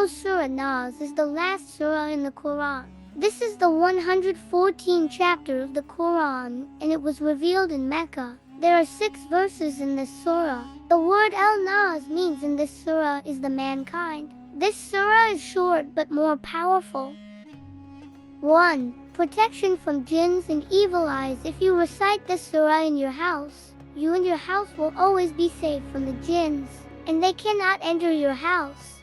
Surah Nas is the last surah in the Quran. This is the 114th chapter of the Quran, and it was revealed in Mecca. There are 6 verses in this surah. The word an-nas means in this surah is the mankind. This surah is short but more powerful. 1. Protection from jinns and evil eyes. If you recite this surah in your house, you and your house will always be safe from the jinns, and they cannot enter your house.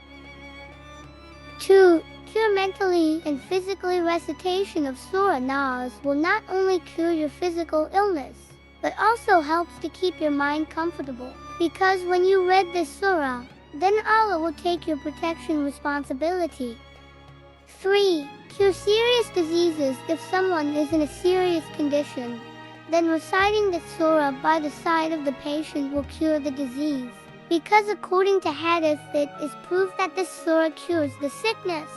2. Cure mentally and physically. Recitation of Surah Nas will not only cure your physical illness, but also helps to keep your mind comfortable. Because when you read this surah, then Allah will take your protection responsibility. 3. Cure serious diseases. If someone is in a serious condition, then reciting this surah by the side of the patient will cure the disease. Because according to hadith, it is proof that this surah cures the sickness.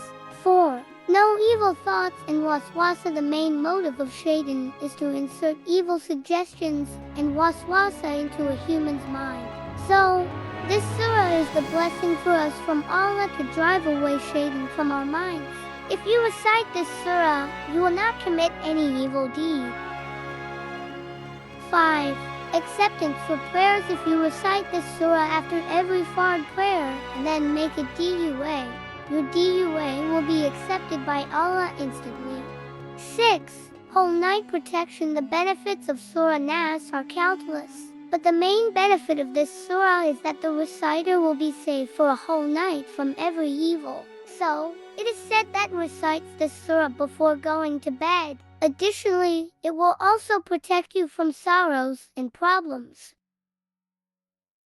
4. No evil thoughts and waswasa. The main motive of shaitan is to insert evil suggestions and waswasa into a human's mind. So, this surah is the blessing for us from Allah to drive away shaitan from our minds. If you recite this surah, you will not commit any evil deed. 5. Acceptance for prayers. If you recite this surah after every fard prayer and then make a dua, your dua will be accepted by Allah instantly. 6. Whole night protection. The benefits of Surah Nas are countless, but the main benefit of this surah is that the reciter will be safe for a whole night from every evil. So, it is said that recites this surah before going to bed. Additionally, it will also protect you from sorrows and problems.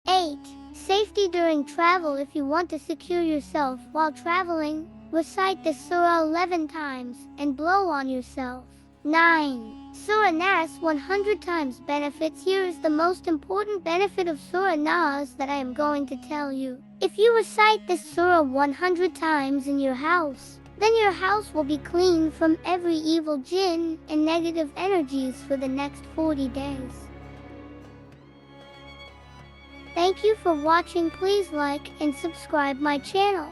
8. Safety during travel. If you want to secure yourself while traveling, recite this surah 11 times and blow on yourself. 9. Surah Nas 100 times benefits. Here is the most important benefit of Surah Nas that I am going to tell you. If you recite this surah 100 times in your house, then your house will be clean from every evil jinn and negative energies for the next 40 days. Thank you for watching. Please like and subscribe my channel.